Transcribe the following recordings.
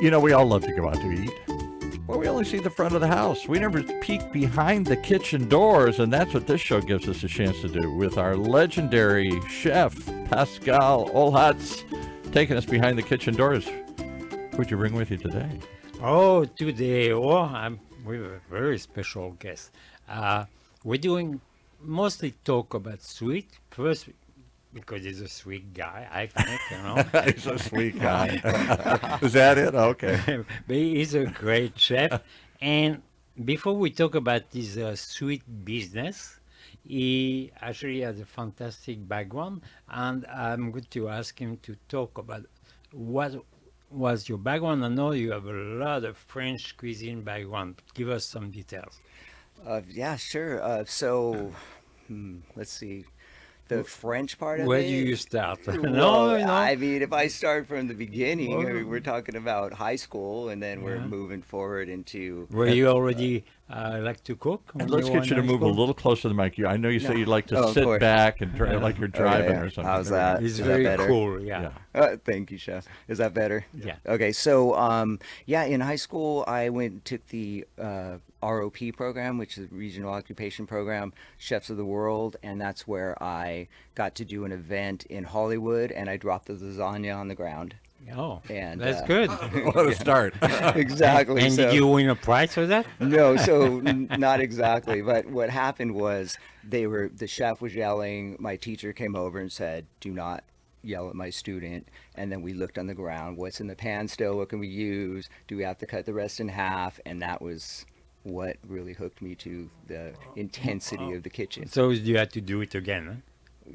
You know, we all love to go out to eat, but we only see the front of the house. We never peek behind the kitchen doors, and that's what this show gives us a chance to do with our legendary chef, Pascal Olhatz, taking us behind the kitchen doors. Who'd you bring with you today? Oh, today, we have a very special guest. We're doing mostly talk about sweet. First, because he's a sweet guy, I think, you know. He's a sweet guy. Is that it? Okay. But he's a great chef. And before we talk about his sweet business, he actually has a fantastic background. And I'm going to ask him to talk about what was your background. I know you have a lot of French cuisine background. Give us some details. Yeah, sure. Let's see. The French part of Where it. do you start? Well, No. I mean, if I start from the beginning, I Well, mean, we're talking about high school, and then we're moving forward into. Were you already like to cook? And when let's were get in you to high move a school? little closer to the mic. I know you say you like to Oh, of sit course. back and like you're driving or something. How's that? It's Is that very better? cool, yeah. Thank you, Chef. Is that better? Yeah. Okay, so yeah, in high school, I went and took the ROP program, which is Regional Occupation Program, Chefs of the World, and that's where I got to do an event in Hollywood, and I dropped the lasagna on the ground. Oh, And, that's good. What a start. Exactly. And so, did you win a prize for that? No, so not exactly. But what happened was the chef was yelling. My teacher came over and said, "Do not yell at my student." And then we looked on the ground. What's in the pan still? What can we use? Do we have to cut the rest in half? And that was what really hooked me to the intensity of the kitchen. So you had to do it again. Huh?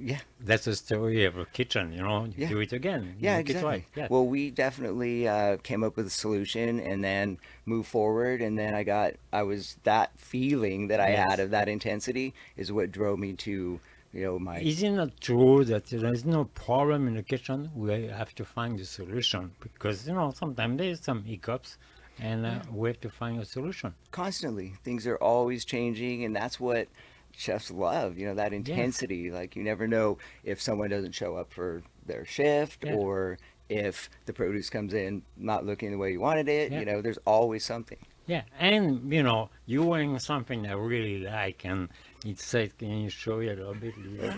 Yeah. That's the story of a kitchen, you know. You Yeah. do it again. Yeah, make it exactly. right. Yeah. Well, we definitely came up with a solution and then moved forward. And then that feeling that I Yes. had of that intensity is what drove me to, my. Isn't it true that there is no problem in the kitchen? We have to find a solution because, you know, sometimes there's some hiccups and we have to find a solution. Constantly, things are always changing, and that's what chefs love, that intensity. Like, you never know if someone doesn't show up for their shift Yeah. or if the produce comes in not looking the way you wanted it. Yeah. There's always something. Yeah, and you know, you're wearing something I really like, and it says, "Can you show it a little bit?" You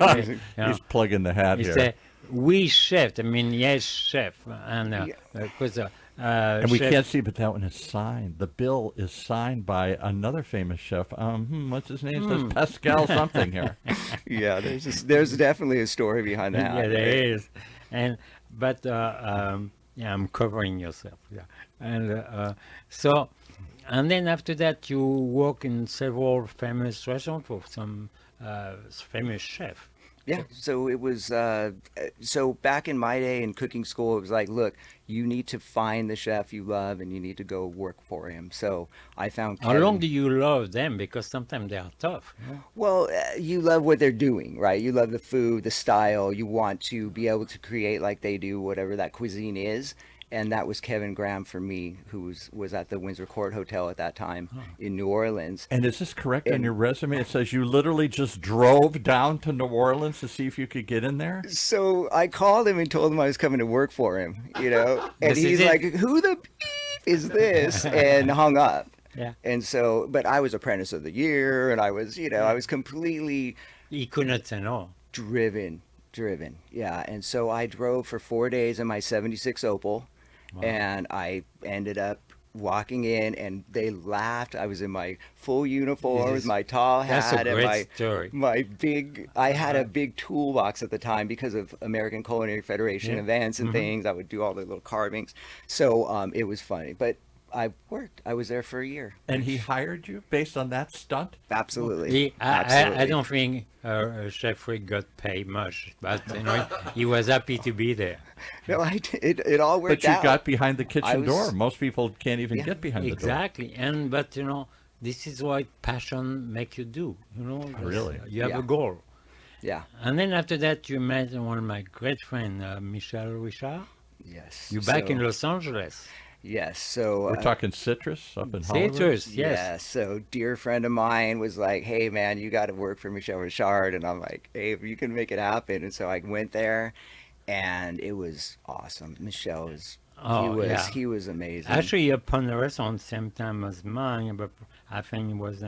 know, He's plugging the hat it here. says, "We chef." I mean, yes, chef, and Yeah. because And we chef, can't see, but that one is signed. The bill is signed by another famous chef. What's his name? It says Pascal something here. Yeah, there's definitely a story behind that. yeah, there is, but yeah, I'm covering yourself, yeah, and so. And then after that, you work in several famous restaurants for some famous chef. Yeah, so it was, so back in my day in cooking school, it was like, look, you need to find the chef you love and you need to go work for him. So I found How long do you love them? Because sometimes they are tough. Well, you love what they're doing, right? You love the food, the style. You want to be able to create like they do, whatever that cuisine is. And that was Kevin Graham for me, who was at the Windsor Court Hotel at that time in New Orleans. And is this correct on your resume? It says you literally just drove down to New Orleans to see if you could get in there? So I called him and told him I was coming to work for him, and This is he's it. like, "Who the beef is this?" and hung up. Yeah. And so, but I was apprentice of the year, and I was, I was completely He could not say no. driven. Yeah. And so I drove for 4 days in my 76 Opel. Wow. And I ended up walking in, and they laughed. I was in my full uniform This with is- my tall That's a hat and great story. I had a big toolbox at the time because of American Culinary Federation Yeah. events and things. I would do all the little carvings. So it was funny, but I worked. I was there for a year. And he hired you based on that stunt? Absolutely. I Absolutely. don't think Chef Rick got paid much, but you know, he was happy to be there. No, it all worked But you out. got behind the kitchen was- door. Most people can't even Yeah, get behind the door. Exactly, but you know, this is what passion make you do. You know, Really? you have Yeah. a goal. Yeah. And then after that, you met one of my great friends, Michel Richard. Yes. You're back So- in Los Angeles. Yes. So We're talking Citrus up in Hollywood? Citrus, yes. yeah, so dear friend of mine was like, "Hey man, you got to work for Michel Richard," and I'm like, "Hey, if you can make it happen." And so I went there, and it was awesome. Michel is Oh, yeah. He was amazing. Actually, upon the restaurant, same time as mine, but I think it was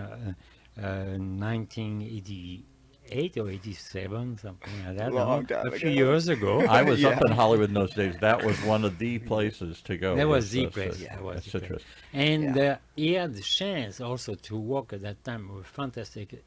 1988 or 87, something like that. Long time a few ago. years ago. I was Yeah. up in Hollywood in those days. That was one of the places to go. That was the uh, place. Cit- That was the Citrus. place. And Yeah. he had the chance also to work at that time with fantastic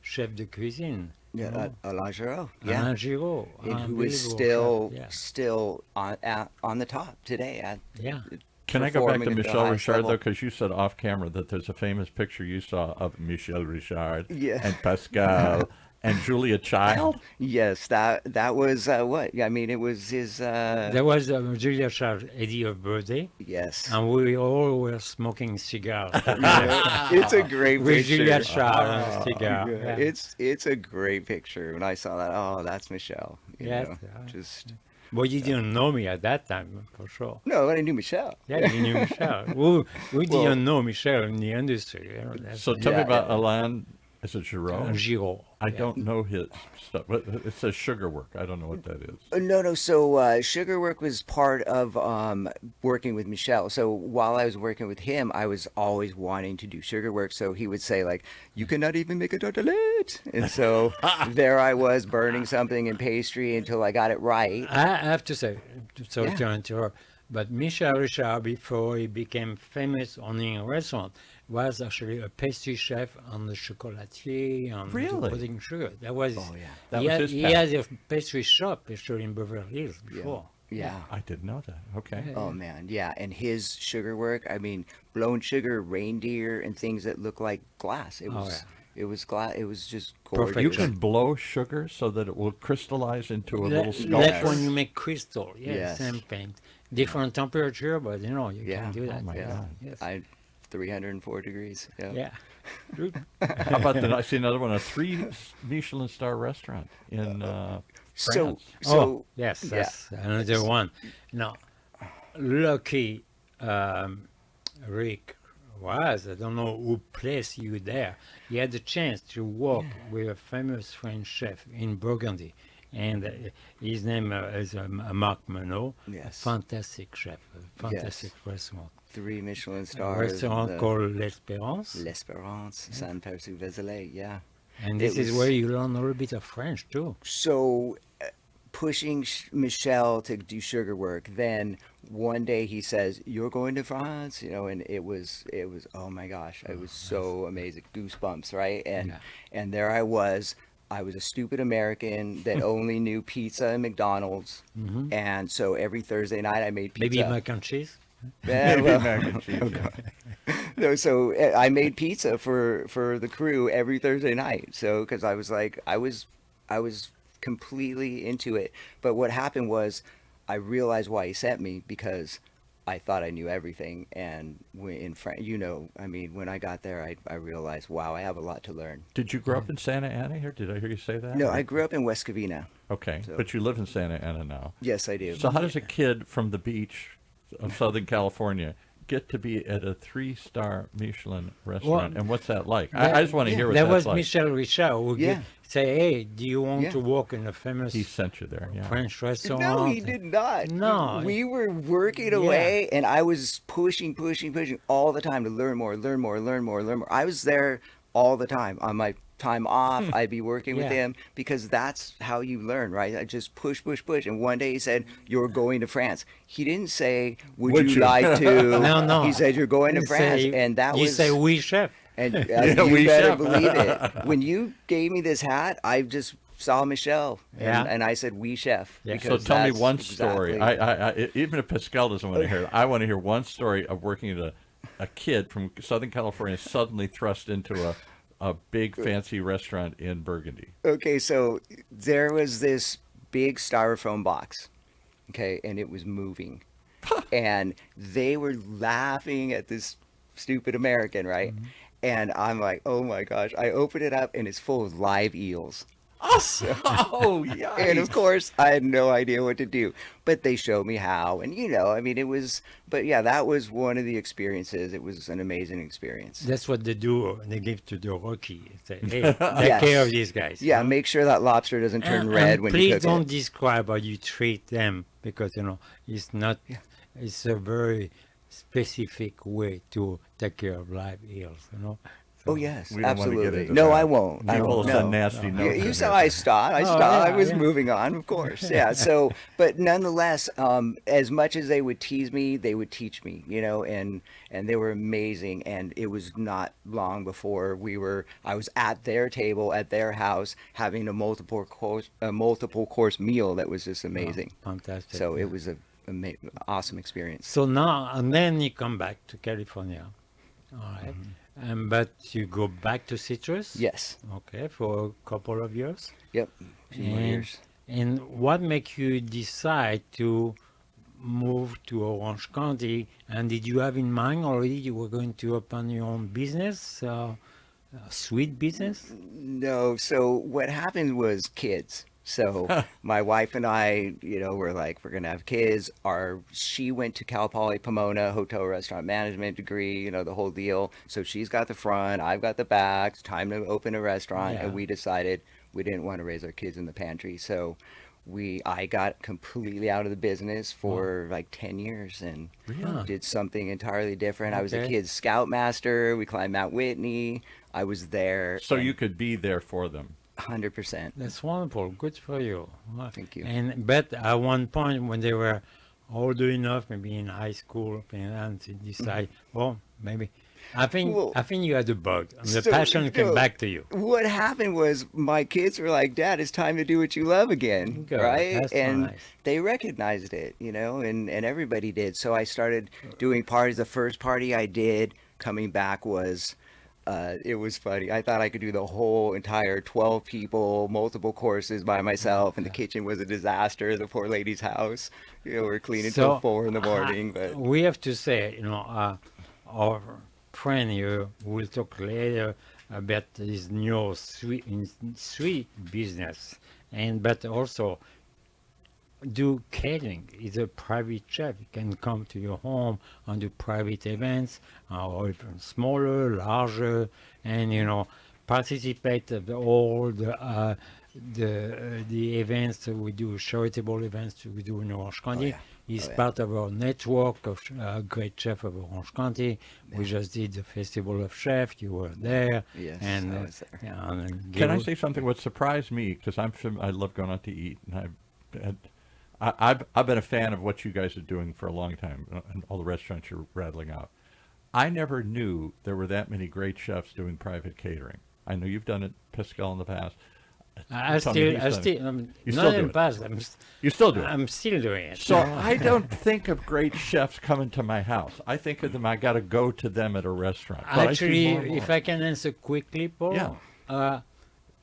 chef de cuisine. Yeah, Alain Giraud. Yeah. Alain Giraud. And who is Unbelievable chef, still on the top today. Yeah. Can I go back to performing at the Michel highest Richard, level. though? Because you said off camera that there's a famous picture you saw of Michel Richard Yeah. and Pascal and Julia Child. Yes, that was what? Yeah, I mean, it was his. There was Julia Child's 80th birthday, Yes. and we all were smoking cigars. It's a great With picture. Julia Child and a cigar. Yeah, Yeah. It's a great picture. When I saw that, oh, that's Michelle. You Yes, know, yeah. just Well, you didn't know me at that time, for sure. no, I knew Michelle. Yeah, you knew Michel. We didn't know Michel in the industry. You know, that's So tell me Yeah, about yeah. Alain. Is it Giraud? Giraud. I yeah. don't know his stuff, but it says sugar work. I don't know what that is. No. So sugar work was part of working with Michelle. So while I was working with him, I was always wanting to do sugar work. So he would say like, "You cannot even make a tartelette," and so there I was burning something in pastry until I got it right. I have to say, sorry Yeah. to interrupt, but Michel Richard, before he became famous owning a restaurant, was actually a pastry chef on the chocolatier and Really? putting sugar. That was, Oh, yeah. That he, was had, his he path. had a pastry shop actually in Beverly Hills before. Yeah. I didn't know that. Okay. Oh man, yeah, and his sugar work. I mean, blown sugar, reindeer, and things that look like glass. It was, it was glass. It was just gorgeous. Perfect. You can blow sugar so that it will crystallize into a little That's sculpture. when you make crystal. Yeah, Yes. same thing. Different temperature, but you know, you Yeah. can do that. my yeah. God. Yes. 304 degrees. Yeah. Yeah. Good. How about I see another one, a 3 Michelin star restaurant in So, France. Oh, yes, yeah. that's another one. Now, lucky Rick was, I don't know who placed you there. He had the chance to work with a famous French chef in Burgundy. And his name is Marc Menot, a Yes. fantastic chef, a fantastic restaurant. 3 Michelin A stars. restaurant the called L'Espérance. L'Espérance, Saint-Percy-Vézelay. Yeah. And this It is was- where you learn a little bit of French too. So, pushing Michel to do sugar work. Then one day he says, "You're going to France," you know, and it was oh my gosh, it was so amazing, goosebumps, right? And Yeah. and there I was. I was a stupid American that only knew pizza and McDonald's, and so every Thursday night I made pizza. Maybe mac and cheese. Yeah, Maybe well, mac and cheese, yeah. no, so I made pizza for the crew every Thursday night. So because I was like, I was completely into it. But what happened was, I realized why he sent me, because I thought I knew everything. And in France, you know, I mean, when I got there, I realized, wow, I have a lot to learn. Did you grow up in Santa Ana here? Did I hear you say that? No, Or- I grew up in West Covina. Okay, so- but you live in Santa Ana now. Yes, I do. So how does a kid from the beach of Southern California get to be at a 3-star Michelin restaurant? Well, And what's that like? I just want to hear what That that's was like. Michel Richard who Yeah. say, "Hey, do you want Yeah. to work in a famous He sent you there, yeah. French restaurant?" No, he did not. No. We were working away, and I was pushing all the time to learn more. I was there all the time. On my time off, I'd be working with Yeah. him, because that's how you learn, right? I just push. And one day he said, "You're going to France." He didn't say, "Would Would you you?" like to?" No. He said, "You're going to You France," say- and that you was. say, "Oui, chef." And Yeah, you we better chef. believe it. When you gave me this hat, I just saw Michelle, Yeah. and I said, "We chef." Yeah. So because tell me that's one story. exactly- Even if Pascal doesn't want to hear it, I want to hear one story of working at a kid from Southern California suddenly thrust into a big fancy restaurant in Burgundy. Okay, so there was this big styrofoam box, okay, and it was moving. And they were laughing at this stupid American, right? And I'm like, oh my gosh. I open it up and it's full of live eels. Oh, yeah. And of course, I had no idea what to do, but they showed me how. And I mean, it was, but yeah, that was one of the experiences. It was an amazing experience. That's what they do. They give to the rookie. Say, hey, take Yes. care of these guys. Yeah, huh? make sure that lobster doesn't turn And- red and when you please cook don't it. describe how you treat them because it's not. It's a very specific way to take care of live eels. Oh yes, We don't wanna get absolutely. into No, that. I won't. I People don't send know. nasty You, notes. you in saw here. I stopped. I Oh, stopped. I yeah, was yeah. moving on, of course. Yeah. So, but nonetheless, as much as they would tease me, they would teach me. And they were amazing. And it was not long before I was at their table at their house having a multiple course meal that was just amazing. Fantastic. So it was a awesome experience. So now and then you come back to California. All right. But you go back to Citrus. Yes. Okay, for a couple of years. Yep. A few more And- years. And what makes you decide to move to Orange County? And did you have in mind already you were going to open your own business, a sweet business? No, so what happened was kids. So my wife and I, were like, we're gonna have kids. She went to Cal Poly Pomona, hotel restaurant management degree, the whole deal. So she's got the front, I've got the back. It's time to open a restaurant, Yeah. and we decided we didn't want to raise our kids in the pantry. So I got completely out of the business for like 10 years and Really? did something entirely different. I was a Okay. kid's scoutmaster. We climbed Mount Whitney. I was there. So and you could be there for them. 100%. That's wonderful. Good for you. Thank you. But at one point when they were older enough, maybe in high school, and to decide, well, maybe. I think Well, you had a bug, and the so, passion came back to you. What happened was my kids were like, Dad, it's time to do what you love again, Good. right? That's and nice. they recognized it, and everybody did. So I started doing parties. The first party I did coming back was, it was funny. I thought I could do the whole entire 12 people, multiple courses by myself, and the kitchen was a disaster. The poor lady's house, we're cleaning till 4 in the morning. But We have to say, our friend here will talk later about his new sweet business, but also do catering. He's a private chef. He can come to your home and do private events, or even smaller, larger, and participate at all the events that we do, charitable events that we do in Orange County. yeah. He's Oh, yeah. part of our network of great chef of Orange County. We just did the Festival of Chef. You were there. Yes, and, I was there. yeah, and Can I Gil- say something? What surprised me, because I love going out to eat, and I've been a fan of what you guys are doing for a long time, and all the restaurants you're rattling out. I never knew there were that many great chefs doing private catering. I know you've done it, Pascal, in the past. I Tell me still, he's I done it. still, You not still in do the it. past. You still do it. I'm still doing it. So I don't think of great chefs coming to my house. I think of them, I got to go to them at a restaurant. But I see Actually, more and more. if I can answer quickly, Paul, Yeah.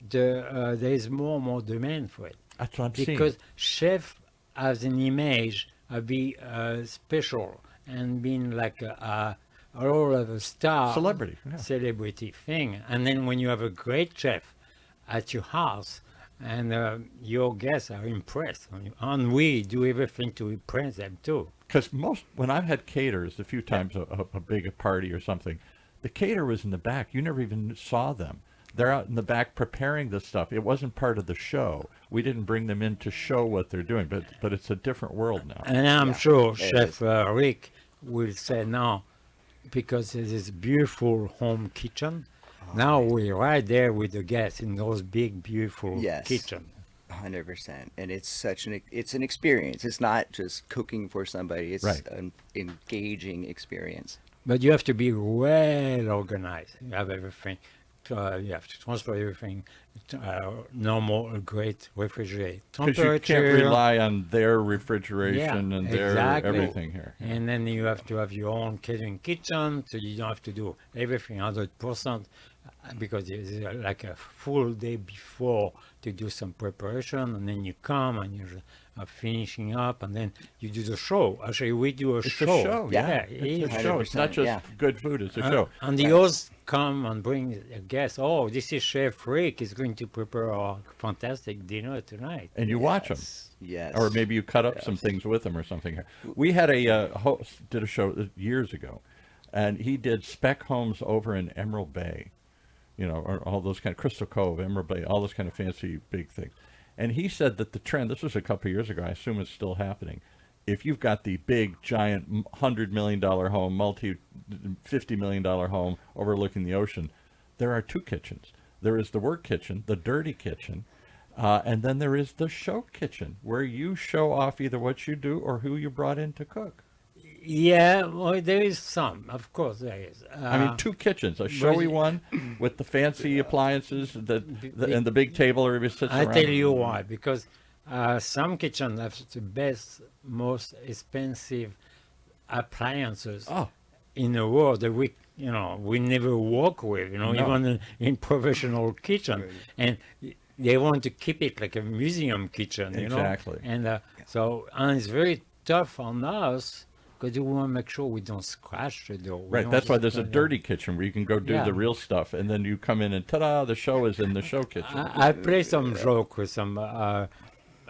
there is more and more demand for it That's what I'm seeing. because chef has an image of being special and being like a role of a star, Celebrity, yeah. celebrity thing. And then when you have a great chef at your house, and your guests are impressed, and we do everything to impress them too. Because when I've had caterers, a few times a big party or something, the caterer was in the back. You never even saw them. They're out in the back preparing the stuff. It wasn't part of the show. We didn't bring them in to show what they're doing, but it's a different world now. And I'm sure it Chef Rick will say now, because it is beautiful home kitchen. Now we're right there with the guests in those big, beautiful Yes. kitchen. 100%. And it's it's an experience. It's not just cooking for somebody. It's Right. an engaging experience. But you have to be well organized. You have everything. You have to transfer everything. Normal, great refrigerator Because you can't temperature. rely on their refrigeration and their exactly. everything here. And then you have to have your own catering kitchen, so you don't have to do everything 100% because it's like a full day before to do some preparation, and then you come and you're finishing up, and then you do the show. Actually, we do a It's show. a show, yeah. It's a show. It's not 100%, just yeah. good food, it's a show. And the hosts come and bring a guest. Oh, this is Chef Rick. Is going to prepare a fantastic dinner tonight. And you watch them. Yes. Or maybe you cut up some things with him or something. We had a host did a show years ago, and he did spec homes over in Emerald Bay, or all those kind of Crystal Cove, Emerald Bay, all those kind of fancy big things. And he said that the trend, this was a couple of years ago, I assume it's still happening. If you've got the big, giant, $100 million home, $50 million home overlooking the ocean, there are two kitchens. There is the work kitchen, the dirty kitchen, and then there is the show kitchen, where you show off either what you do or who you brought in to cook. Yeah, well, there is some. Of course, there is. I mean, two kitchens, a showy one with the fancy appliances and the big table everybody sits I around. tell you why. Because some kitchens have the best, most expensive appliances Oh, in the world that we never work with. No. Even in professional kitchen, and they want to keep it like a museum kitchen. Exactly. And and it's very tough on us. Because we want to make sure we don't scratch the door. right. That's why there's a dirty kitchen where you can go do Yeah. the real stuff, and then you come in and ta-da, the show is in the show kitchen. I play some joke with some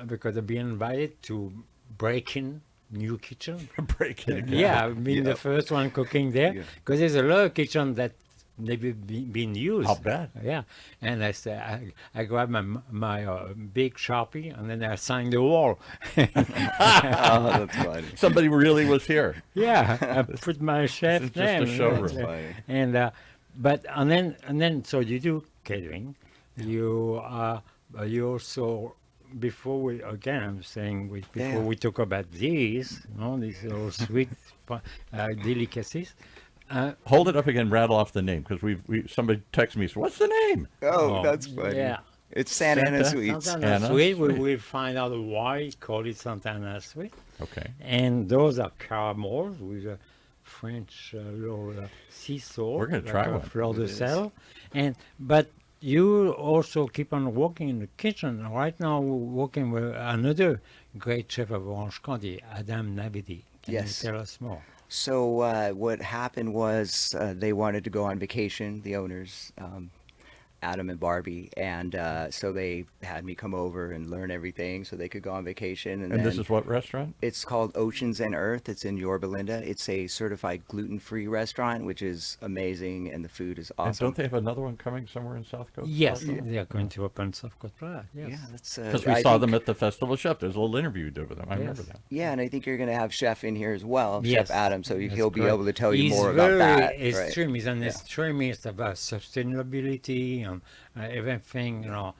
because I've been invited to break in new kitchen. Break it again. Yeah, I've been the first one cooking there because there's a lot of kitchen that never been used. I'll bet. Yeah, and I said I grabbed my big Sharpie and then I signed the wall. Oh, that's funny. Somebody really was here. Yeah, I put my chef It's just a name. showroom. That's funny. And then so you do catering. You also before we again I'm saying before we talk about these these little sweet delicacies. Hold it up again, rattle off the name, because somebody texted me, what's the name? Oh, that's funny. Yeah. It's Santa Ana Sweets. Santana Ana Sweet. We Sweet. will find out why call it Santana Sweet. Okay. And those are caramels with a French little sea salt. We're gonna try like a one. Fleur de It is. sel. But you also keep on working in the kitchen. Right now we're working with another great chef of Orange County, Adam Navidi. Can Yes. you tell us more? So what happened was they wanted to go on vacation, the owners, Adam and Barbie, and so they had me come over and learn everything so they could go on vacation. And then this is what restaurant? it's called Oceans and Earth. It's in Yorba Linda. It's a certified gluten-free restaurant, which is amazing, and the food is And awesome. don't they have another one coming somewhere in South Coast? Yes, they are going to open South Coast. Yes. Yeah, that's Because we saw them at the Festival of Chef. There's a little interview you did with them. I remember Yes. that. Yeah, and I think you're going to have Chef in here as well, Yes, Chef Adam, so that's he'll be correct. able to tell you He's more about that. very Right. extreme. He's an extremist about sustainability and everything. Yeah,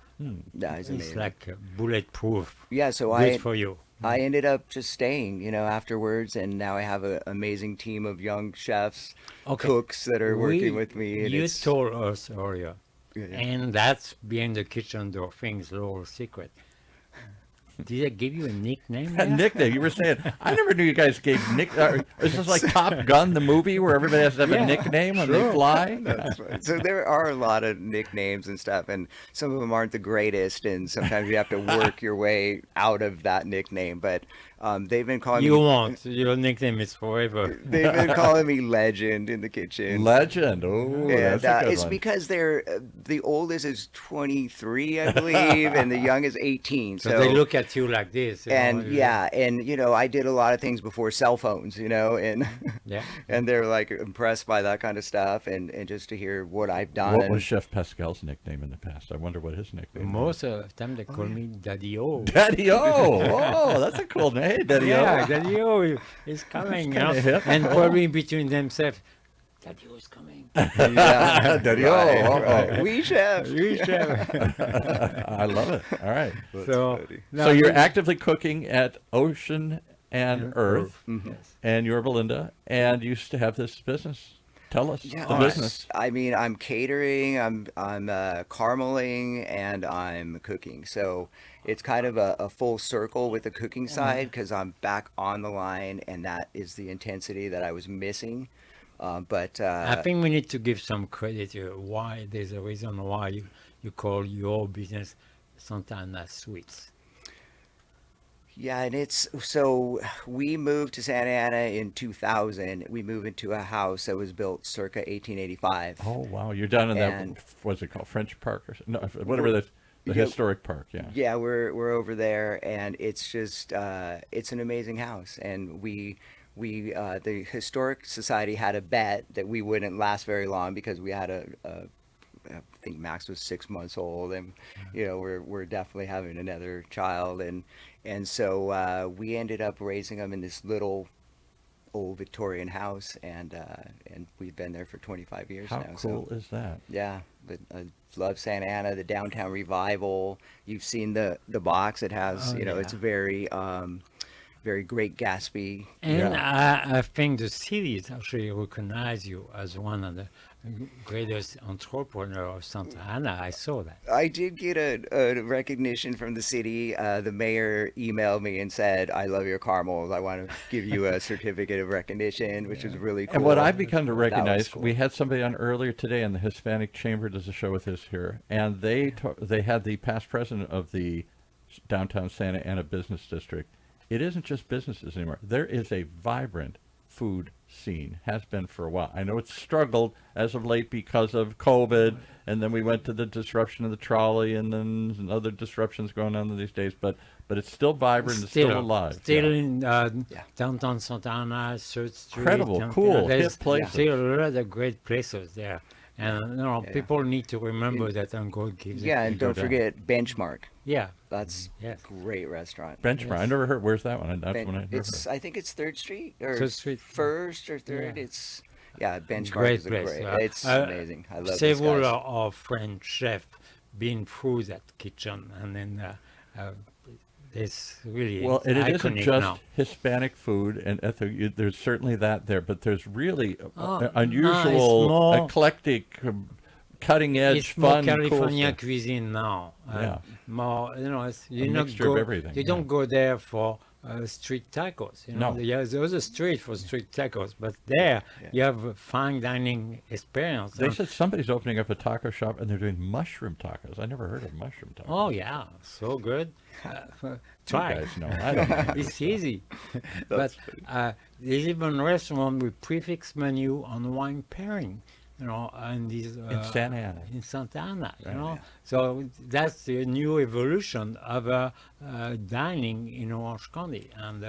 he's It's amazing. like bulletproof. Yeah, so Good for you. I ended up just staying, afterwards, and now I have an amazing team of young chefs, Okay. cooks that are working with me. And You it's, told us earlier, Yeah. and that's behind the kitchen door thing's little secret. Did I give you a nickname? A there? nickname. You were saying, I never knew you guys gave nick. Is this like Top Gun, the movie, where everybody has to have Yeah, a nickname when they fly? That's right. So there are a lot of nicknames and stuff, and some of them aren't the greatest, and sometimes you have to work your way out of that nickname. But they've been calling You me. won't. Your nickname is forever. They've been calling me Legend in the kitchen. Legend. Oh, And that's a good it's one. because they're the oldest is 23, I believe, and the young is 18. So they look at you like this. And I did a lot of things before cell phones, and Yeah. and they're like impressed by that kind of stuff, and just to hear what I've done. What was Chef Pascal's nickname in the past? I wonder what his nickname was. Most of the time they call me Daddy O. Daddy O. Oh, that's a cool name. Hey, Daddy Yeah, O. Daddy O is coming. kinda hip. And probably between themselves, Daddy O is coming. Yeah, Daddy O. right, Uh-oh. right. We chef. You chef. I love it. All right. So, So you're actively cooking at Ocean and Earth Yes. and Yorba Linda, and you used to have this business. Tell us Yeah, the business. I mean, I'm catering, I'm carameling, and I'm cooking. So it's kind of a full circle with the cooking side because I'm back on the line, and that is the intensity that I was missing. But I think we need to give some credit to why there's a reason why you call your business Santa Ana Suites? Yeah, and it's so we moved to Santa Ana in 2000. We moved into a house that was built circa 1885. Oh wow, you're down in that. And What's it called? French Park or no? Whatever the yeah, historic park. Yeah. yeah, we're over there, and it's just it's an amazing house. And we the historic society had a bet that we wouldn't last very long because we had I think Max was 6 months old, and we're definitely having another child, and so we ended up raising them in this little old Victorian house, and we've been there for 25 years How now. cool So is that? yeah, but I love Santa Ana, the downtown revival. You've seen the box. It has, Oh, it's yeah. very Great Gatsby. And I think the cities actually recognize you as one of the greatest entrepreneurs of Santa Ana. I saw that. I did get a recognition from the city. The mayor emailed me and said, "I love your caramels. I want to give you a certificate of recognition," which is really cool. And what I've begun to That was recognize, cool. we had somebody on earlier today, and the Hispanic Chamber does a show with us here, and they had the past president of the downtown Santa Ana Business District. It isn't just businesses anymore. There is a vibrant food scene, has been for a while. I know it's struggled as of late because of COVID, and then we went to the disruption of the trolley, and then other disruptions going on these days, but it's still vibrant, it's still alive. Still Yeah. in Yeah. downtown Santa Ana, 3rd Street. Incredible, and, cool, there's hip places. still a lot of great places there. And Yeah. people need to remember that and go give them. Yeah, and go don't down. forget Benchmark. Yeah. That's Yes. great restaurant. Benchmark, I never heard, where's that one? That's Ben- one I never it's heard. I think it's 3rd Street or 3rd Street. First or Third. Yeah. It's Benchmark Great is a place. great. It's Uh, amazing. I love those Several guys. of French chefs been through that kitchen, and then it's really Well, and it isn't iconic just now. Hispanic food, and there's certainly that there, but there's really Oh, no, it's unusual, more- eclectic, cutting edge, It's more fun, cool California stuff. cuisine now. Yeah. More, you A not mixture go, of everything, You yeah. don't go there for street tacos. No. There's a street for street tacos, but there Yeah. you have a fine dining experience. They And- said somebody's opening up a taco shop, and they're doing mushroom tacos. I never heard of mushroom tacos. oh yeah, so good. You Try. guys know. I don't know. It's easy. But there's even a restaurant with prefix menu on wine pairing, and these In Santa Ana. in Santa Ana, Right. know. So that's the new evolution of dining in Orange County, and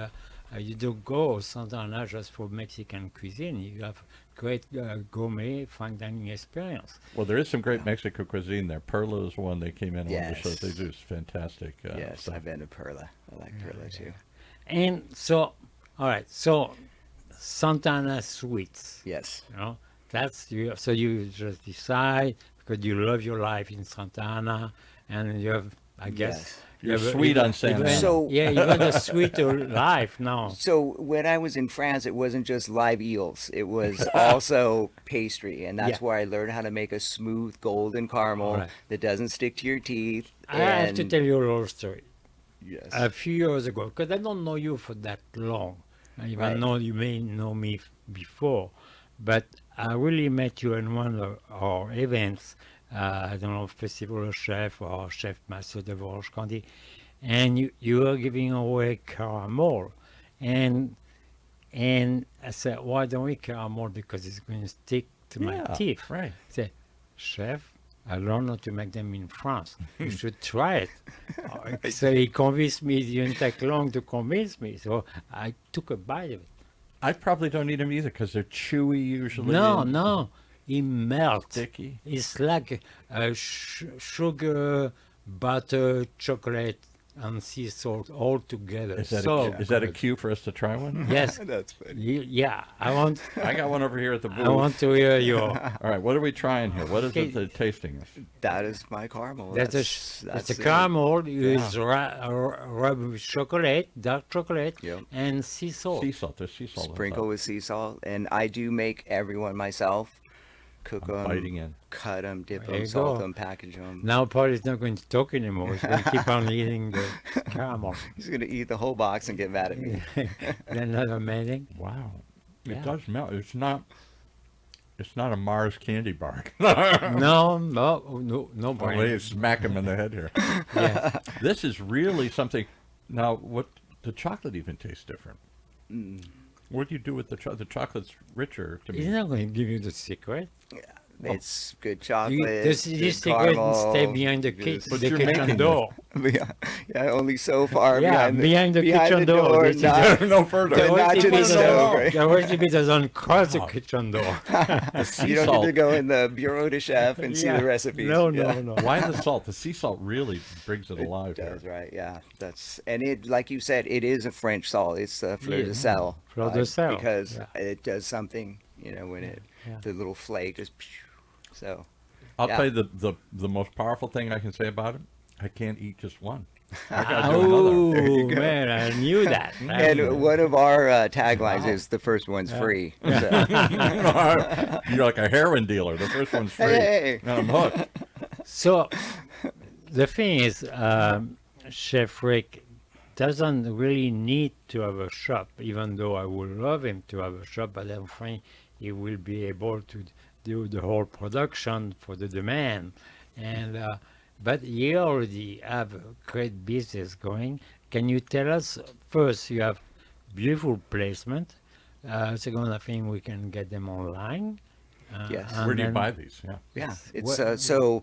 you don't go Santa Ana just for Mexican cuisine. You have great gourmet fine dining experience. Well, there is some great Mexican cuisine there. Perla is one they came in on one of the shows. They Yes. do fantastic Yes, stuff. I've been to Perla. I like Perla too. And so, all right, so Santa Ana Suites. Yes. That's you. So you just decide because you love your life in Santa Ana, and you have, I guess, Yes. you You're have sweet on Santa even- Ana. So- yeah, even a sweeter life now. So when I was in France, it wasn't just live eels; it was also pastry, and that's Yeah. where I learned how to make a smooth golden caramel Right. that doesn't stick to your teeth. I have to and- tell you a little story. Yes. A few years ago, because I don't know you for that long, even Right. though you may know me before, but I really met you in one of our events. I don't know, Festival of Chef or Chef Master de Orange County, and you were giving away caramel, and I said, why don't we caramel, because it's going to stick to my Yeah, teeth. right. I said, Chef, I learned how to make them in France. You should try it. So he convinced me. It didn't take long to convince me. So I took a bite of it. I probably don't eat them either because they're chewy usually. No, and no, it melts. sticky. It's like sugar, butter, chocolate, and sea salt all together. Is that, so is that a good. cue for us to try one? Yes. That's funny. Yeah, I want. I got one over here at the booth. I want to hear your. All right, what are we trying here? What is Okay. it the tasting? That is my caramel. That's That's a it. caramel. It's rubbed with chocolate, dark chocolate, Yep. and sea salt. Sea salt. There's sea salt. on Sprinkle top. with sea salt, and I do make everyone myself. Cook I'm them, biting in. cut them, dip There them, you salt go. them, package them. Now Paul is not going to talk anymore. He's going to keep on eating the caramel. He's gonna eat the whole box and get mad at me. Isn't that amazing? Wow. Yeah. It does melt. It's not. It's not a Mars candy bar. No Oh, brain. wait, smack him in the head here. Yes. This is really something. Now, what the chocolate even tastes different. What do you do with the chocolate? The chocolate's richer to He's me. not going to give you the secret. It's good chocolate. This good secret caramel, stay behind the, just- But the you're kitchen making door. yeah, only so far Yeah, behind behind the kitchen the door. door, This is not, No further. but not to the recipe stove, right? the recipe doesn't cross the kitchen door. The sea You don't salt. need to go in the bureau de chef and see Yeah. the recipes. No, Yeah. no. Why the salt? The sea salt really brings it It alive does, here. right? Yeah, that's and it, like you said, it is a French salt. It's fleur Yeah. de sel, Fleur de sel, because yeah. it does something. When it Yeah. the little flake just so. I'll Yeah. tell you the most powerful thing I can say about it. I can't eat just one. I gotta do another. There you Oh go. man, I knew that. And one of our taglines is the first one's free. So. You're like a heroin dealer. The first one's free. Hey. And I'm hooked. So the thing is, Chef Rick doesn't really need to have a shop, even though I would love him to have a shop, but I don't think he will be able to do the whole production for the demand. And but he already have a great business going. Can you tell us, first, you have beautiful placement. Second, I think we can get them online. Yes. and Where do you then- buy these? Yeah. Yeah, it's What- so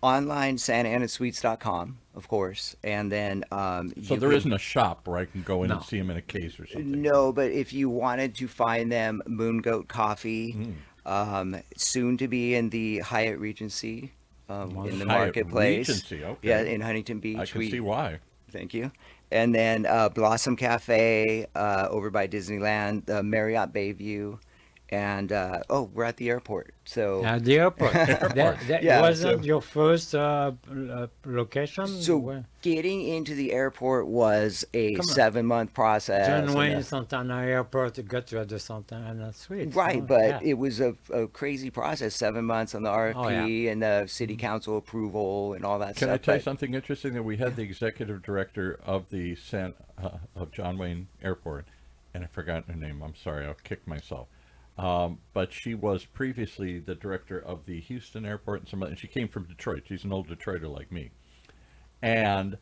online santaanasweets.com, of course, and then So you there can- isn't a shop where I can go in No. and see them in a case or something. No, but if you wanted to find them, Moon Goat Coffee, soon to be in the Hyatt Regency, in the Hyatt marketplace. Regency, okay. Yeah, in Huntington Beach. I can see why. Thank you. And then Blossom Cafe over by Disneyland, Marriott Bayview, and we're at the airport. So At the airport. That Yeah, wasn't so- your first location? So Where- getting into the airport was a Come on. 7-month process. John and Wayne a- Santana Airport to get to the Santana Suite. Right, but it was a crazy process. 7 months on the RFP Oh, yeah. and the city council approval and all that Can stuff. I tell you but- something interesting? That we had the executive director of the of John Wayne Airport, and I forgot her name. I'm sorry, I'll kick myself. But she was previously the director of the Houston Airport, and she came from Detroit. She's an old Detroiter like me, and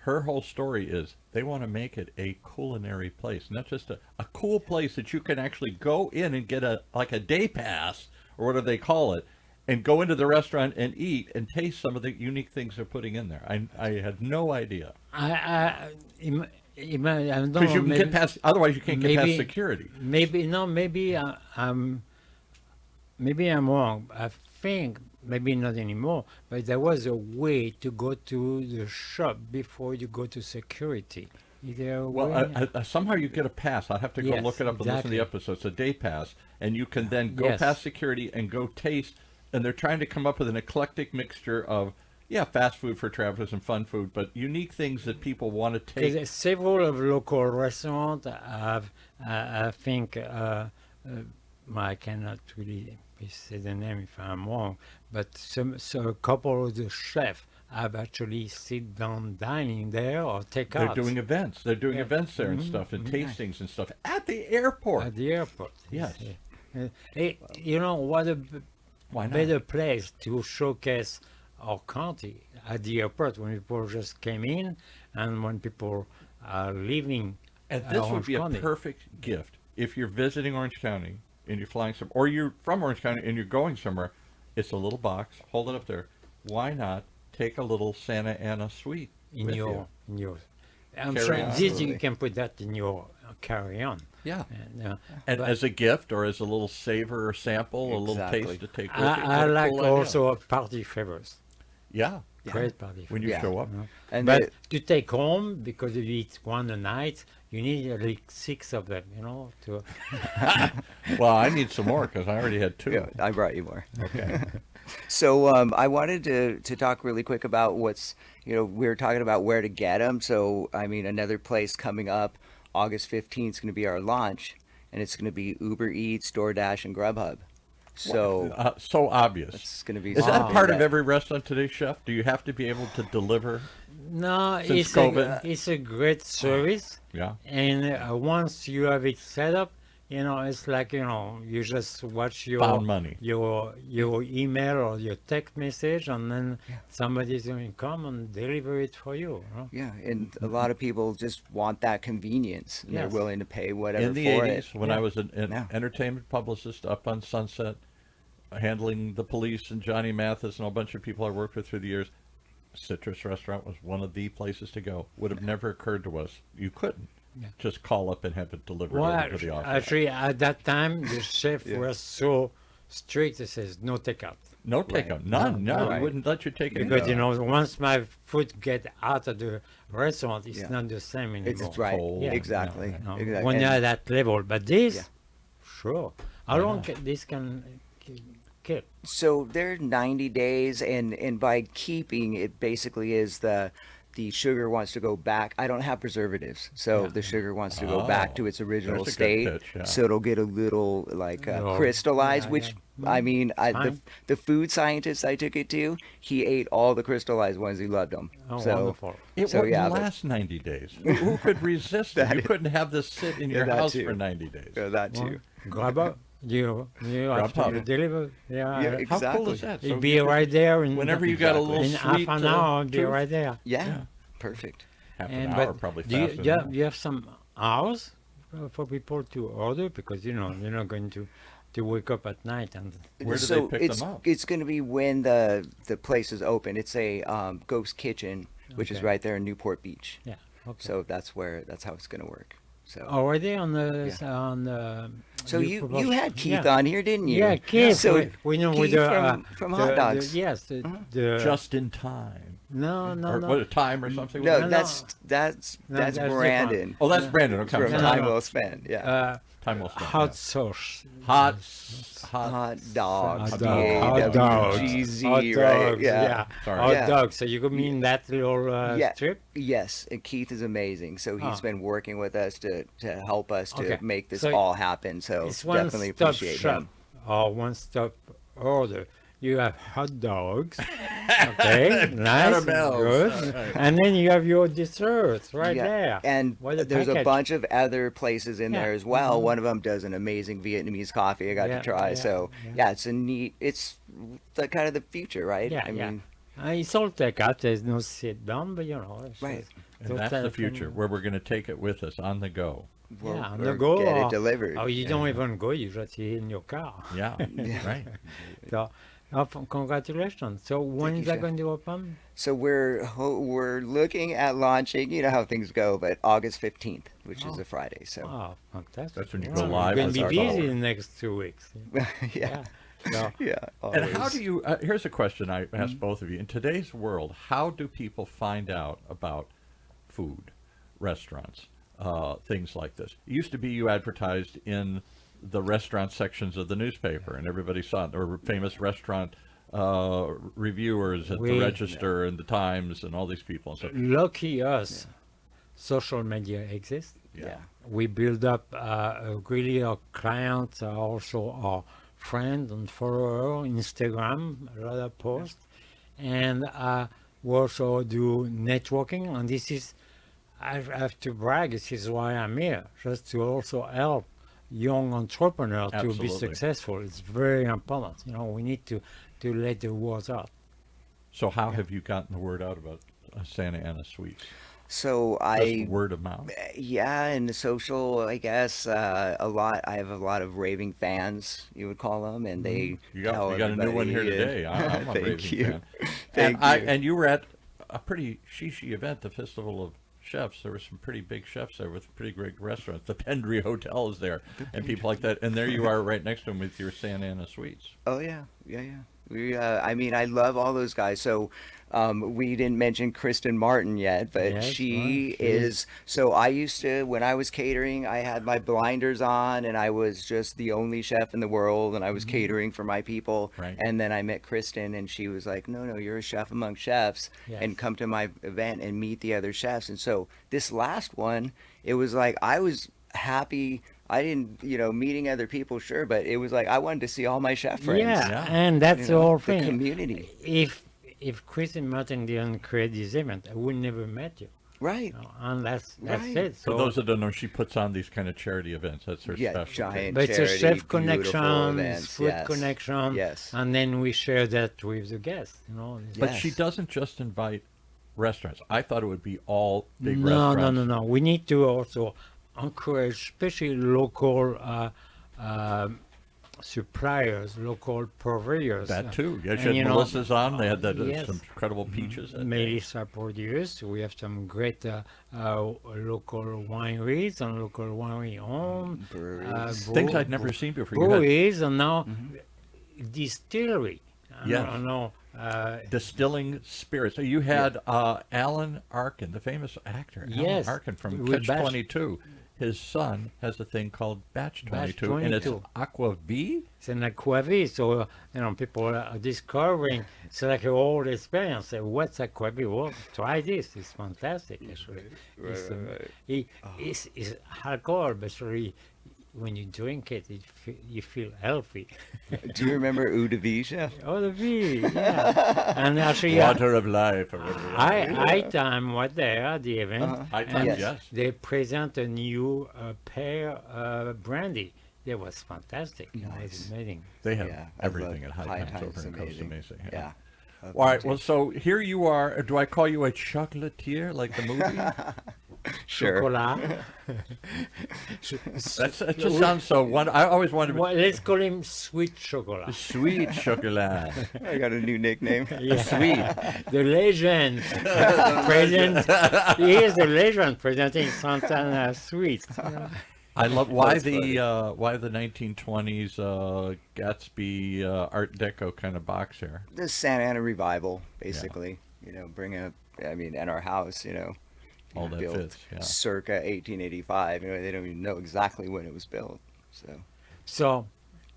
her whole story is they want to make it a culinary place, not just a cool place that you can actually go in and get a day pass or whatever they call it, and go into the restaurant and eat and taste some of the unique things they're putting in there. I had no idea, I don't because know, you can maybe, get past. Otherwise, you can't get past maybe- security. maybe I'm wrong. I think maybe not anymore, but there was a way to go to the shop before you go to security. Is there a Well, way? somehow you get a pass. I'll have to go Yes, look it up and listen to the exactly. episode. It's a day pass, and you can then go Yes. past security and go taste. And they're trying to come up with an eclectic mixture of, fast food for travelers and fun food, but unique things that people want to take. Because several of local restaurants have, I think, I cannot really say the name if I'm wrong, but so a couple of the chefs have actually sit down dining there or take They're out doing events. They're doing Yeah. events there and stuff, and tastings and stuff at the airport. at the airport. Yes. Hey, what a Why not? better place to showcase our country at the airport when people just came in and when people are leaving. And this would Orange be a County. perfect gift if you're visiting Orange County and you're flying some, or you're from Orange County and you're going somewhere. It's a little box. Hold it up there. Why not take a little Santa Ana sweet in with your. I'm Carry sure on. this you Absolutely. can put that in your carry-on. Yeah. And, And as a gift or as a little savor or sample, a little Exactly. taste to take with you. I What a like cool idea. also party favors. Yeah. Great party When favors. you Yeah. show up. And But to take home, because if you eat one a night, you need like 6 of them, to Well, I need some more because I already had 2. yeah, I brought you more. Okay. So I wanted to talk really quick about what's, we were talking about where to get them. So, I mean, another place coming up, August 15th is going to be our launch, and it's going to be Uber Eats, DoorDash, and Grubhub. So So obvious. it's going to be. Is that a something part of every restaurant today, chef? Do you have to be able to deliver? no, Since it's COVID. it's a great service. Yeah. And once you have it set up, You know, it's like, you know, you just watch Found money. your email or your text message, and then Yeah. somebody's going to come and deliver it for you. Huh? Yeah, and a lot of people just want that convenience, and they're Yes. willing to pay whatever In the for 80s, it. when I was an Yeah. entertainment publicist up on Sunset, handling the police and Johnny Mathis and a bunch of people I worked with through the years, Citrus Restaurant was one of the places to go. Would have never occurred to us. You couldn't just call up and have it delivered Well, over to the office. actually, at that time, the chef Yeah. was so strict. He says no takeout. No takeout. None. No, Right. he wouldn't let you take it. Because, you know, once my food get out of the restaurant, it's Yeah. not the same anymore. It's right. Cold. Yeah. Exactly. Yeah. No, Exactly. when And- you're at that level. But this, Yeah. sure. How long this can keep? So they're 90 days, and by keeping it basically is the sugar wants to go back. I don't have preservatives, so Yeah. the sugar wants to go back to its original There's a good state. pitch, yeah. So it'll get a little like Oh, crystallized, yeah, which yeah. I mean, the Fine. the food scientist I took it to, he ate all the crystallized ones. He loved them. Oh, so wonderful. It So, wouldn't yeah, but- last 90 days. Who could resist it? You couldn't have this sit in Yeah, your that house too. for 90 days. that Well, too. grab up. You have Grab to up. deliver. Yeah. Yeah, How cool Exactly. is that? It'll So be you could- right there. In, whenever you got a little in half sweet, an hour, it'll be tooth. right there. Yeah, Yeah. perfect. half And an hour, but probably do you, faster you, than have, that. you have some hours for people to order, because you know you're not going to wake up at night and Where do so they pick it's them up? it's going to be when the place is open. It's a ghost kitchen, which is Okay. right there in Newport Beach. yeah. Okay. So that's how it's going to work. So Already on the Yeah. on the. so you propose- had Keith yeah. on here, didn't you? Yeah, Keith. So we know with Keith the from the- Hot the- Dogs. yes, the Just in time. no, or no. what, a time or something? No, No, that's No, that's that's Brandon Oh, that's Brandon. Okay, I'm from No, sorry. Time no. Well Spent. Yeah. Time well spent. Hot yeah. sauce. Hot. Hot dogs. Hot dogs. D-A-W-G-Z, Hot right? dogs. Yeah. Yeah. Sorry. Hot Yeah. dogs. So you could mean that little Yeah. strip? Yes, and Keith is amazing. So he's Ah. been working with us to help us to Okay. make this So all happen. So It's definitely one-stop appreciate shop him. or one-stop order. You have hot dogs, okay, nice, Caramels. good, Right. and then you have your desserts right Yeah, there. And What a there's a package. bunch of other places in Yeah. there as well. One of them does an amazing Vietnamese coffee I got Yeah, to try. yeah, So yeah. it's it's the kind of the future, right? Yeah, I yeah. mean, It's all takeout. There's no sit down, but you know, it's Right. just- And so that's that the can- future, where we're going to take it with us on the go. we'll, on or the go, get or- it delivered. Oh, you don't even go. You just in your car. Yeah, right. So, congratulations. So when you, is that Chef. going to open? So we're looking at launching. You know how things go, but August 15th, which is Oh. a Friday. So Oh, fantastic. That's when you Yeah, go live You're with going our to be busy followers. in the next 2 weeks. yeah, So, yeah. And how always. do you, here's a question I ask both of you. In today's world, how do people find out about food, restaurants, things like this? It used to be you advertised in the restaurant sections of the newspaper, and everybody saw it. There were famous restaurant reviewers at the We- Register and the Times and all these people. And so, lucky us, social media exists. Yeah. We build up really our clients are also our friends and followers, Instagram, a lot of posts. And we also do networking. And this is, I have to brag, this is why I'm here, just to also help young entrepreneurs to be Absolutely. successful. It's very important. You know, we need to let the word out. so how have you gotten the word out about Santa Ana Sweets? So Just word of mouth? yeah, and the social, I guess, a lot. I have a lot of raving fans, you would call them, and they You tell got a new one here everybody, today. I'm a Thank raving you. fan. Thank and you. And you were at a pretty shishi event, the Festival of Chefs. There were some pretty big chefs there with pretty great restaurants. The Pendry Hotel is there, and people like that. And there you are, right next to them with your Santa Ana Sweets. Oh yeah, yeah, yeah. We, I mean, I love all those guys. So, we didn't mention Kristen Martin yet, but Yes, she right. is. So I used to, when I was catering, I had my blinders on, and I was just the only chef in the world, and I was catering for my people. Right. And then I met Kristen, and she was like, "No, no, you're a chef among chefs, Yes. and come to my event and meet the other chefs." And so this last one, it was like I was happy. I didn't, meeting other people, sure, but it was like I wanted to see all my chef friends. Yeah, Yeah. and that's the You know, whole the thing. community. If Chris and Martin didn't create this event, I would never met you. Right. And that's Right. it. For So those that don't know, she puts on these kind of charity events. That's her Yeah, specialty. giant but it's a charity, chef beautiful connection, events. food Yes. connection, Yes. and then we share that with the guests. You know. But she Yes. doesn't just invite restaurants. I thought it would be all big No, restaurants. no. We need to also encourage, especially local suppliers, local purveyors. That too. Yeah, she And, had you know, Melissa's on. They had yes. some incredible peaches. that day. Melissa produce. We have some great local wineries and local winery owned Breweries. Things I'd never seen before. You had breweries, and now distillery. Yes. I don't know. distilling spirits. So you had Alan Arkin, the famous actor. Yes, Alan Arkin from with Catch Batch. 22. His son has a thing called Batch 22, Batch and it's 22. Aqua V. It's an aquavit, so people are discovering. It's like a whole experience. What's aquavit? Well, try this. It's fantastic. Actually, it's alcohol, but actually, when you drink it, you feel healthy. Do you remember Eau de Vie, chef? Oh, the V, yeah. And actually, Water of life. Or whatever. I time was there at the event. High and Times, Yes. yes. They present a new pear brandy. That was fantastic. It was Nice. amazing. They have Yeah, I everything love at High Times over in Costa Mesa. Yeah. All right. Well, so here you are. Do I call you a chocolatier like the movie? Sure. Chocolat. That just sounds so wonderful. I always wanted to Well, let's call him Sweet Chocolat. sweet chocolate. I got a new nickname. Yeah. Sweet. The legend. He is the legend presenting Santana Sweets. I love why That's funny. the 1920s Gatsby Art Deco kind of box here. The Santa Ana revival, basically. You know, bring up. I mean, and our house. You know, All that built fits, yeah. circa 1885. You know, they don't even know exactly when it was built. So. So,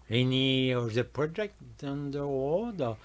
any other project on the road?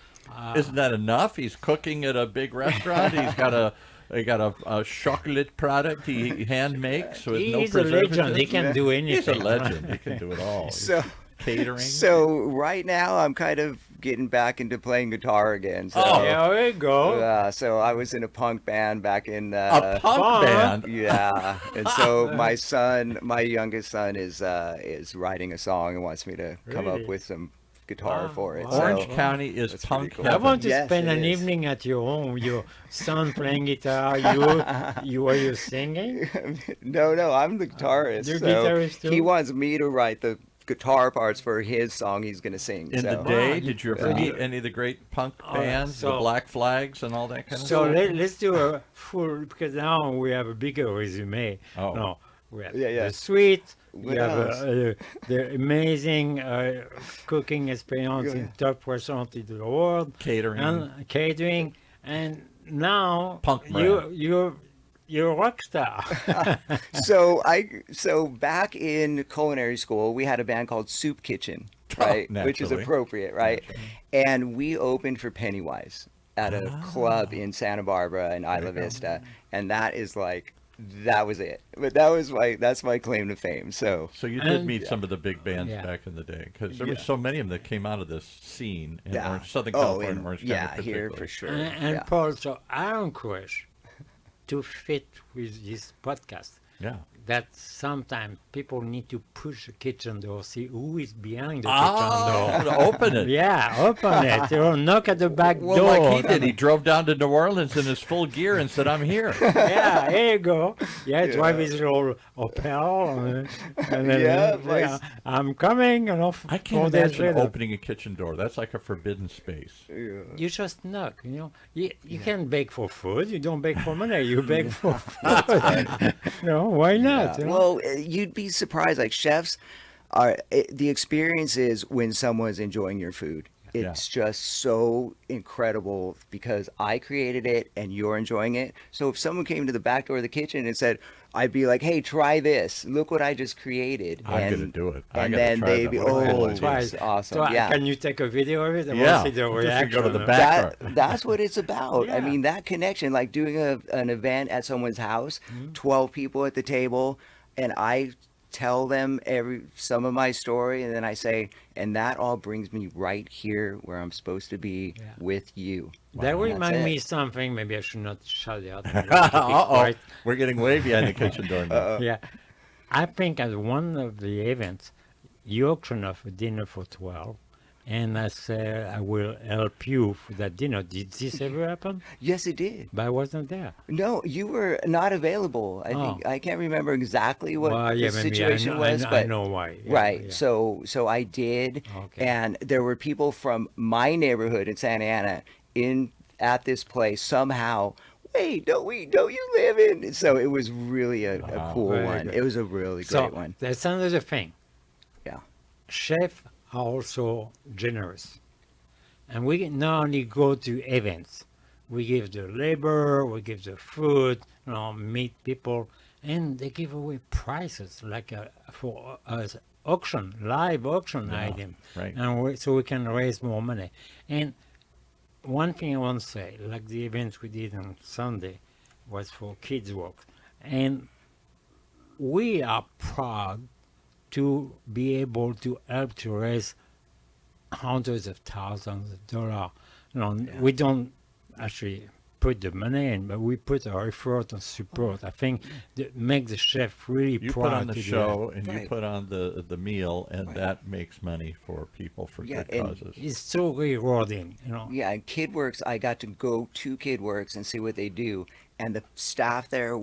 Isn't that enough? He's cooking at a big restaurant. He got a chocolate product he hand makes with no He's a preservatives. legend. He can do anything. He's a legend. He can do it all. So. Catering. So right now I'm kind of getting back into playing guitar again. So, Oh. There we go. so I was in a punk band back in. A punk fun. band. Yeah, and so my youngest son, is writing a song and wants me to come up Really? with some guitar Wow, for it. wow. Orange So, County is that's punk pretty cool. I heaven. want to Yes, spend it an is. evening at your home. Your son playing guitar. You are you singing? no, I'm the guitarist. You're so guitarist too? He wants me to write the guitar parts for his song he's going to sing. In the so. day, Wow, did you ever yeah. meet any of the great punk bands, the so- Black Flags and all that kind of So stuff? let's do a full, because now we have a bigger resume. Oh. No, we have Yeah. the sweet, What we have else? the amazing cooking experience in top restaurant in the world, Catering. and catering, and now Punk you're a rock star. So back in culinary school, we had a band called Soup Kitchen, right? Which is naturally. appropriate, right? And we opened for Pennywise at a club in Santa Barbara and Isla Vista, and that was it. But that's my claim to fame. So So you did And- meet some of the big bands Yeah. back in the day, because there were Yeah. so many of them that came out of this scene in yeah, Southern California, and Orange yeah, County here particularly. for sure. and yeah. Paul, so I encourage to fit with this podcast. Yeah. That sometimes people need to push the kitchen door, see who is behind the Oh, kitchen door. to open it. Yeah, open it. Knock at the back Well, door. like he did, he drove down to New Orleans in his full gear and said, "I'm here." Yeah, here you go. Yeah, drive his little Opel, and then Yeah, nice. I'm coming. I can't 4 days imagine later. opening a kitchen door. That's like a forbidden space. You just knock. You can bake for food. You don't bake for money. You bake for food. Why not? Yeah. Well, you'd be surprised. Like chefs the experience is when someone's enjoying your food. It's just so incredible because I created it and you're enjoying it. So if someone came to the back door of the kitchen and said, I'd be like, "Hey, try this. Look what I just created." I'm gonna do it. I And gotta then try they'd that. be, What a cool "Oh, idea." Try it's it. awesome." So, Yeah. can you take a video of it? I Yeah. want to see the Just reaction. go to the back. That's what it's about. I Yeah. mean, that connection, like doing an event at someone's house, 12 people at the table, and I tell them some of my story, and then I say, and that all brings me right here where I'm supposed to be with you. That And that's reminds it. me something. Maybe I should not shout it out. Uh-oh. We're getting way behind the kitchen door now. Yeah. I think at one of the events, you auction off a dinner for 12, and I said, I will help you for that dinner. Did this ever happen? Yes, it did. But I wasn't there. No, you were not available. I think I can't remember exactly what the situation was, I but know why. Yeah, right. yeah. So I did, Okay. and there were people from my neighborhood in Santa Ana at this place somehow. Wait, don't you live in? So it was really a cool Very one. good. It was a really So great one. that's another thing. Yeah. Chefs are also generous. And we not only go to events, we give the labor, we give the food, meet people, and they give away prizes like for us auction, live auction item. right. And so we can raise more money. And one thing I want to say, like the events we did on Sunday was for kids' work. And we are proud to be able to help to raise hundreds of thousands of dollars. We don't actually put the money in, but we put our effort and support. I think that makes the chef really You proud put on the to do show that. and you Right. put on the meal, and that makes money for people for Yeah, good and causes. It's so rewarding, Yeah, and KidWorks, I got to go to KidWorks and see what they do, and the staff there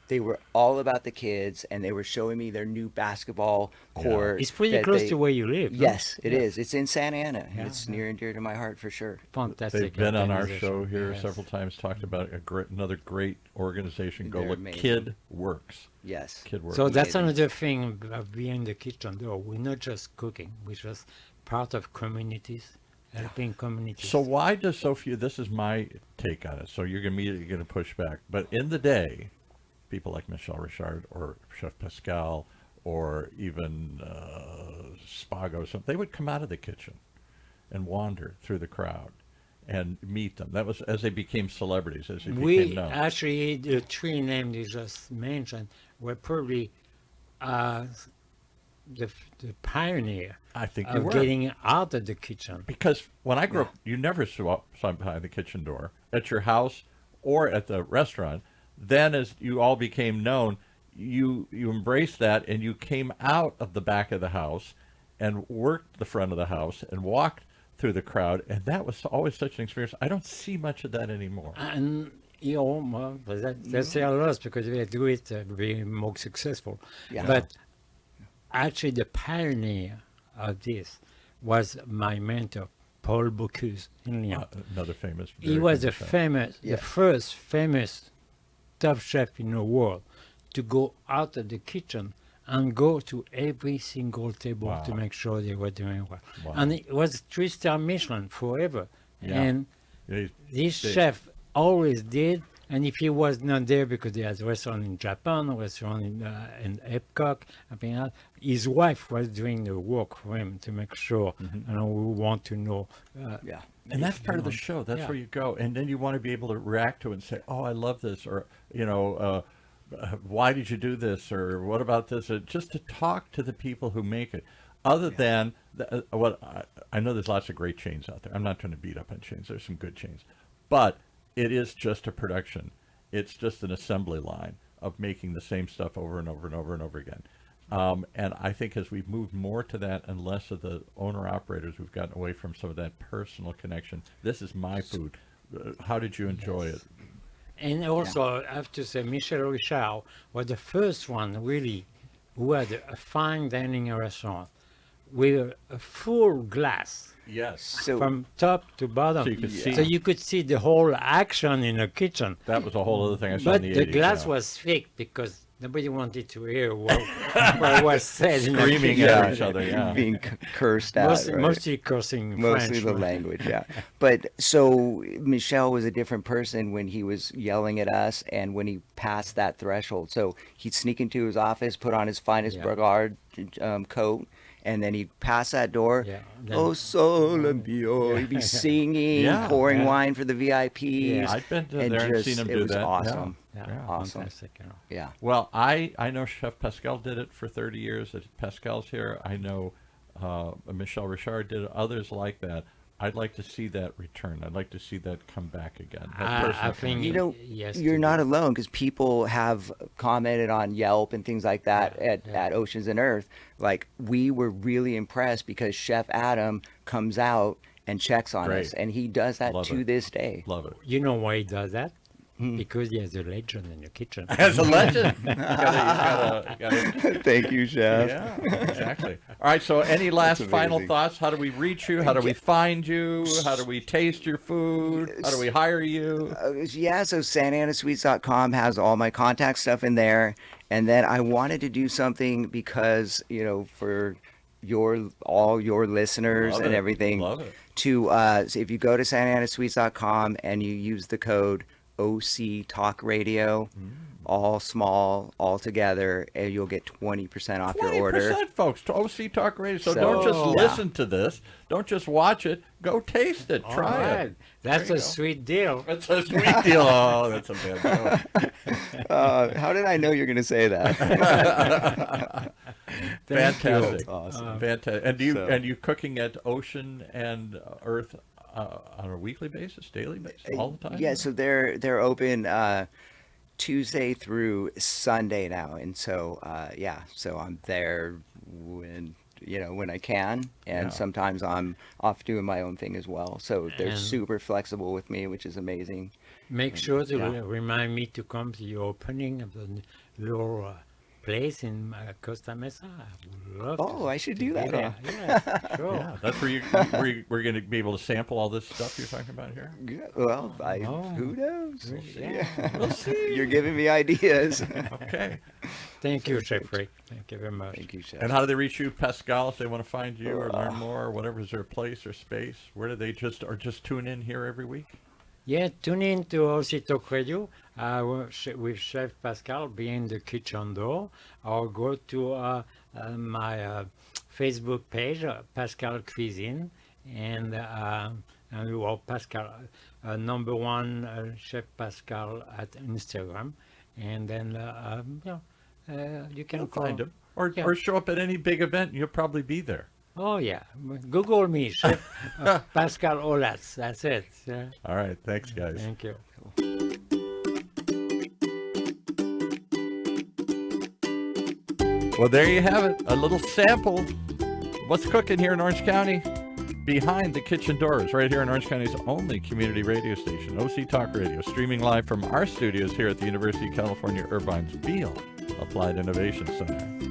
they were all about the kids, and they were showing me their new basketball court. It's pretty that close they- to where you live. no? Yes, it is. It's in Santa Ana. Yeah, It's near and dear to my heart for sure. Fantastic. They've been on our organization. show here Yes. several times, talked about another great organization. Go They're look, amazing. Kid Works. Yes. Kid Works. So that's Amazing. another thing of being the kitchen door. We're not just cooking, we're just part of communities, helping communities. So why does so few? This is my take on it. So you're immediately going to push back, but in the day, people like Michel Richard or Chef Pascal or even Spago, something, they would come out of the kitchen and wander through the crowd and meet them. That was as they became celebrities, as they became we known. actually, the three names you just mentioned were probably the pioneer I think you of were. getting out of the kitchen. Because when I grew up, you never saw behind the kitchen door at your house or at the restaurant. Then as you all became known, you embraced that and you came out of the back of the house and worked the front of the house and walked through the crowd. And that was always such an experience. I don't see much of that anymore. And well, that's a loss because they do it be more successful. Yeah. But actually, the pioneer of this was my mentor, Paul Bocuse in Lyon. Another famous. He very was the famous chef. the first famous top chef in the world to go out of the kitchen and go to every single table Wow. to make sure they were doing well. Wow. And it was 3-star Michelin forever. Yeah. And They- this they- chef always did. And if he was not there because he has a restaurant in Japan, a restaurant in Epcot, I mean, his wife was doing the work for him to make sure, we want to know. Yeah. And that's part of the show. That's Yeah. where you go. And then you want to be able to react to it and say, oh, I love this. Or, why did you do this? Or what about this? Just to talk to the people who make it. Other than, I know there's lots of great chains out there. I'm not trying to beat up on chains. There's some good chains. But it is just a production. It's just an assembly line of making the same stuff over and over and over and over again. And I think as we've moved more to that and less of the owner-operators, we've gotten away from some of that personal connection. This is my food. How did you enjoy it? And also, I have to say, Michel Richard was the first one really who had a fine dining restaurant with a full glass Yes. So from top to bottom. So you could see. So you could see the whole action in the kitchen. That was a whole other thing I saw But in the the 80s. glass yeah. was thick because nobody wanted to hear what was said in the Screaming kitchen. at each other, yeah. being cursed out. Mostly, right? mostly cursing Mostly French. the right? language, yeah. But so Michel was a different person when he was yelling at us and when he passed that threshold. So he'd sneak into his office, put on his finest Yeah. brigade coat, and then he'd pass that door. Yeah, then- Oh, sol mio. He'd be singing, Yeah, pouring yeah. wine for the VIPs. Yeah. I've been to and there and just, seen him it do was that. awesome. Yeah, Awesome. fantastic. You know. Yeah. Well, I know Chef Pascal did it for 30 years. Pascal's here. I know Michel Richard did it. Others like that. I'd like to see that return. I'd like to see that come back again. That I personal think connection. You know, yes, you're to not do. alone because people have commented on Yelp and things like that at Oceans and Earth. Like, we were really impressed because Chef Adam comes out and checks on Great. us, and he does that Love to it. this day. Love it. You know why he does that? Because he has a legend in the kitchen. As a legend. You gotta, Thank you, Chef. yeah, exactly. All right, so any last final amazing. thoughts? How do we reach you? How do we find you? How do we taste your food? How do we hire you? Yeah, so santanasweets.com has all my contact stuff in there. And then I wanted to do something because, for all your listeners Love and it. everything, Love it. so if you go to santanasweets.com and you use the code OC Talk Radio, all small, all together, and you'll get 20% off your order. 20%, folks, to OC Talk Radio. So So, don't just yeah. listen to this. Don't just watch it. Go taste it. All Try right. it. That's There a you go. sweet deal. That's a sweet deal. Oh, that's a bad joke. How did I know you're going to say that? Fantastic. Awesome. Fantastic. So- And you cooking at Ocean and Earth on a weekly basis, daily basis, all the time? Yeah, so they're open Tuesday through Sunday now, and so so I'm there when I can, and Yeah. sometimes I'm off doing my own thing as well. So they're And- super flexible with me, which is amazing. Make sure to Yeah. remind me to come to your opening of the little place in Costa Mesa. I would love Oh, I should do be that, there. Yeah, sure. Yeah, that's where we're going to be able to sample all this stuff you're talking about here. Yeah, well, Oh. who knows? Yeah. We'll see. You're giving me ideas. Okay. Thank you, Chef Rick. Thank you very much. Thank you, Chef. And how do they reach you, Pascal, if they want to find you or learn more or whatever? Is there a place or space? Where do they just tune in here every week? Yeah, tune in to OC Talk Radio with Chef Pascal behind the kitchen door, or go to my Facebook page, Pascal Cuisine, and or Pascal #1 Chef Pascal at Instagram, and then you can You'll call. find him. Or Yeah. or show up at any big event and you'll probably be there. Oh yeah, Google me, Chef Pascal Olatz. That's it. Yeah. All right. Thanks, guys. Thank you. Well, there you have it. A little sample. What's cooking here in Orange County? Behind the kitchen doors, right here in Orange County's only community radio station, OC Talk Radio, streaming live from our studios here at the University of California, Irvine's Beale Applied Innovation Center.